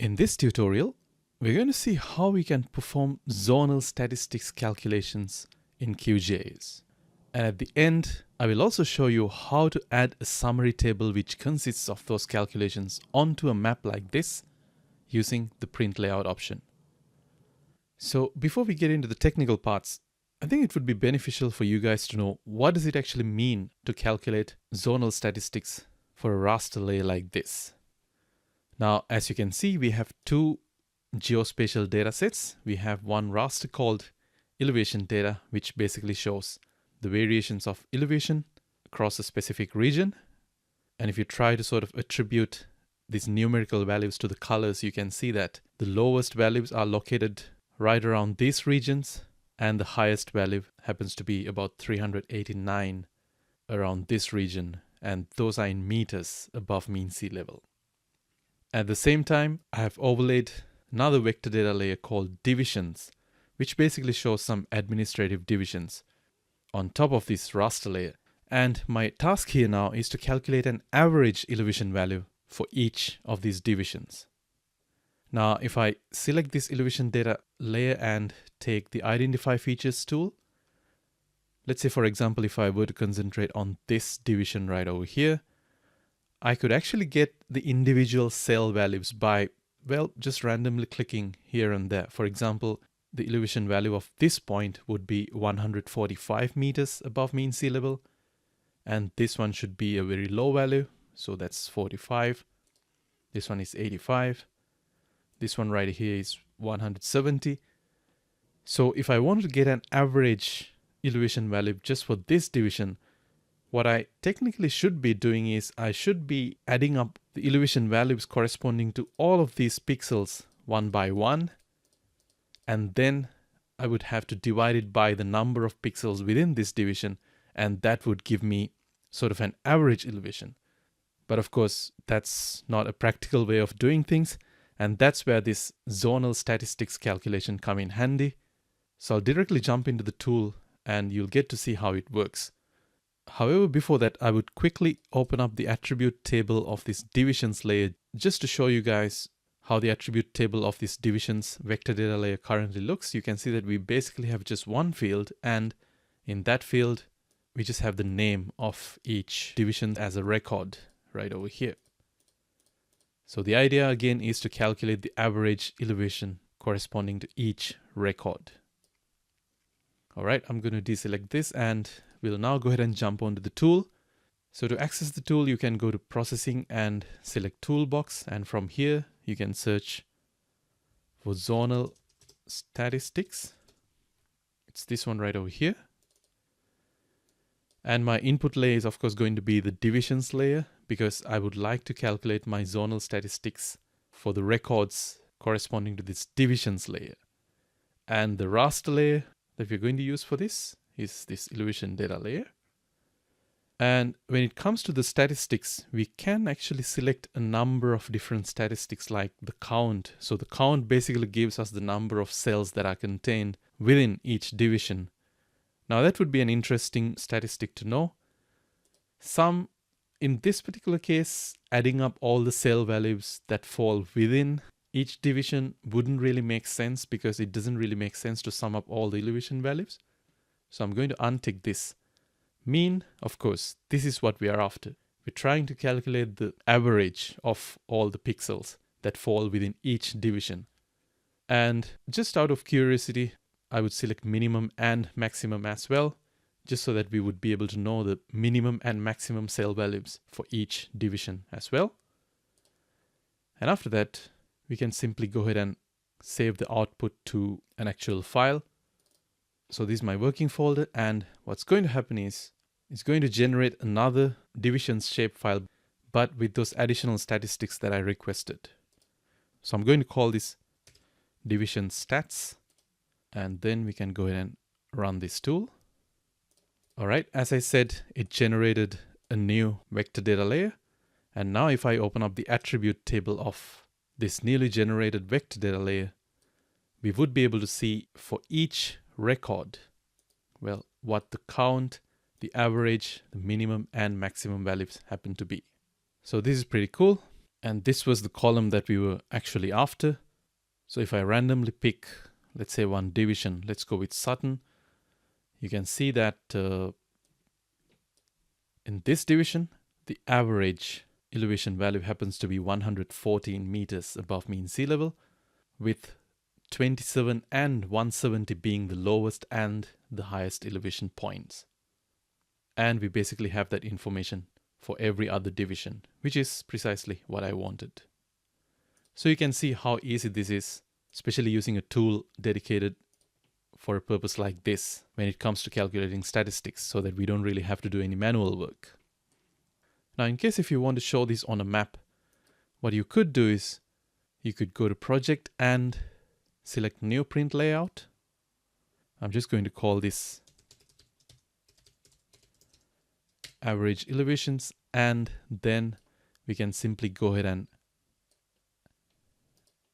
In this tutorial, we're going to see how we can perform zonal statistics calculations in QGIS. And at the end, I will also show you how to add a summary table which consists of those calculations onto a map like this using the print layout option. So before we get into the technical parts, I think it would be beneficial for you guys to know what does it actually mean to calculate zonal statistics for a raster layer like this. Now, as you can see, we have two geospatial data sets. We have one raster called elevation data, which basically shows the variations of elevation across a specific region. And if you try to sort of attribute these numerical values to the colors, you can see that the lowest values are located right around these regions, and the highest value happens to be about 389 around this region, and those are in meters above mean sea level. At the same time, I have overlaid another vector data layer called divisions, which basically shows some administrative divisions on top of this raster layer. And my task here now is to calculate an average elevation value for each of these divisions. Now, if I select this elevation data layer and take the Identify Features tool, let's say, for example, if I were to concentrate on this division right over here, I could actually get the individual cell values by, well, just randomly clicking here and there. For example, the elevation value of this point would be 145 meters above mean sea level. And this one should be a very low value. So that's 45. This one is 85. This one right here is 170. So if I wanted to get an average elevation value just for this division, what I technically should be doing is I should be adding up the elevation values corresponding to all of these pixels one by one. And then I would have to divide it by the number of pixels within this division. And that would give me sort of an average elevation. But of course, that's not a practical way of doing things. And that's where this zonal statistics calculation come in handy. So I'll directly jump into the tool and you'll get to see how it works. However, before that, I would quickly open up the attribute table of this divisions layer just to show you guys how the attribute table of this divisions vector data layer currently looks. You can see that we basically have just one field, and in that field, we just have the name of each division as a record right over here. So the idea again is to calculate the average elevation corresponding to each record. All right, I'm going to deselect this and we'll now go ahead and jump onto the tool. So to access the tool, you can go to Processing and select Toolbox. And from here, you can search for Zonal Statistics. It's this one right over here. And my input layer is of course going to be the divisions layer, because I would like to calculate my zonal statistics for the records corresponding to this divisions layer. And the raster layer that we're going to use for this is this elevation data layer. And when it comes to the statistics, we can actually select a number of different statistics like the count. So the count basically gives us the number of cells that are contained within each division. Now that would be an interesting statistic to know. In this particular case, adding up all the cell values that fall within each division wouldn't really make sense, because it doesn't really make sense to sum up all the elevation values. So I'm going to untick this. Mean, of course, this is what we are after. We're trying to calculate the average of all the pixels that fall within each division. And just out of curiosity, I would select minimum and maximum as well, just so that we would be able to know the minimum and maximum cell values for each division as well. And after that, we can simply go ahead and save the output to an actual file. So this is my working folder, and what's going to happen is it's going to generate another divisions shapefile, but with those additional statistics that I requested. So I'm going to call this division stats, and then we can go ahead and run this tool. All right, as I said, it generated a new vector data layer. And now if I open up the attribute table of this newly generated vector data layer, we would be able to see for each record, well, what the count, the average, the minimum and maximum values happen to be. So this is pretty cool. And this was the column that we were actually after. So if I randomly pick, let's say one division, let's go with Sutton, you can see that in this division, the average elevation value happens to be 114 meters above mean sea level, with 27 and 170 being the lowest and the highest elevation points. And we basically have that information for every other division, which is precisely what I wanted. So you can see how easy this is, especially using a tool dedicated for a purpose like this when it comes to calculating statistics, so that we don't really have to do any manual work. Now, in case if you want to show this on a map, what you could do is you could go to Project and select New Print Layout. I'm just going to call this Average Elevations, and then we can simply go ahead and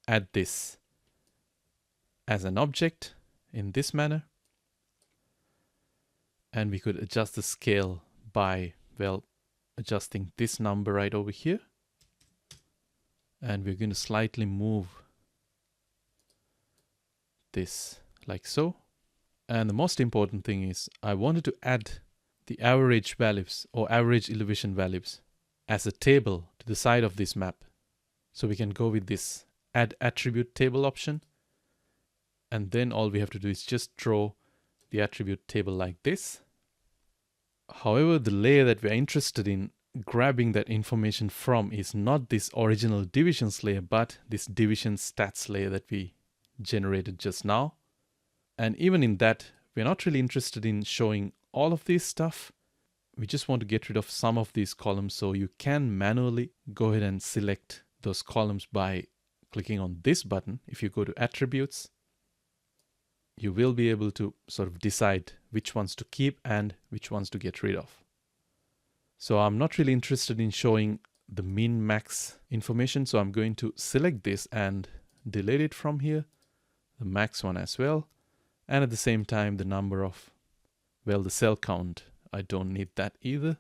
add this as an object in this manner. And we could adjust the scale by, well, adjusting this number right over here. And we're going to slightly move this like so. And the most important thing is I wanted to add the average values or average elevation values as a table to the side of this map. So we can go with this Add Attribute Table option. And then all we have to do is just draw the attribute table like this. However, the layer that we're interested in grabbing that information from is not this original divisions layer, but this division stats layer that we generated just now. And even in that, we're not really interested in showing all of this stuff. We just want to get rid of some of these columns. So you can manually go ahead and select those columns by clicking on this button. If you go to Attributes, you will be able to sort of decide which ones to keep and which ones to get rid of. So I'm not really interested in showing the min max information. So I'm going to select this and delete it from here, the max one as well. And at the same time, the number of, well, the cell count, I don't need that either.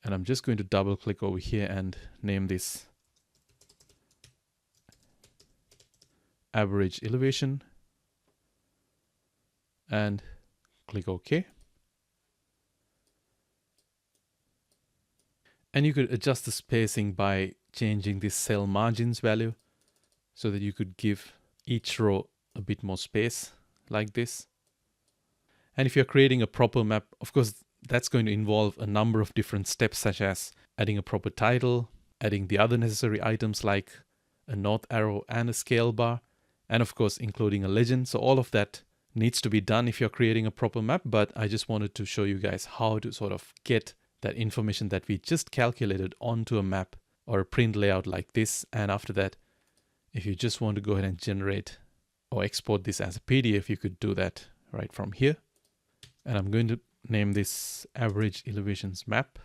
And I'm just going to double click over here and name this Average Elevation. And click OK. And you could adjust the spacing by changing this cell margins value so that you could give each row a bit more space like this. And if you're creating a proper map, of course, that's going to involve a number of different steps, such as adding a proper title, adding the other necessary items like a north arrow and a scale bar, and of course, including a legend. So all of that needs to be done if you're creating a proper map, but I just wanted to show you guys how to sort of get that information that we just calculated onto a map or a print layout like this. And after that, if you just want to go ahead and generate or export this as a PDF, you could do that right from here. And I'm going to name this Average Elevations Map.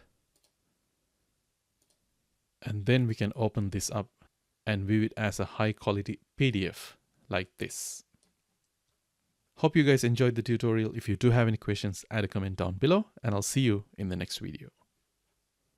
And then we can open this up and view it as a high quality PDF like this. Hope you guys enjoyed the tutorial. If you do have any questions, add a comment down below, and I'll see you in the next video.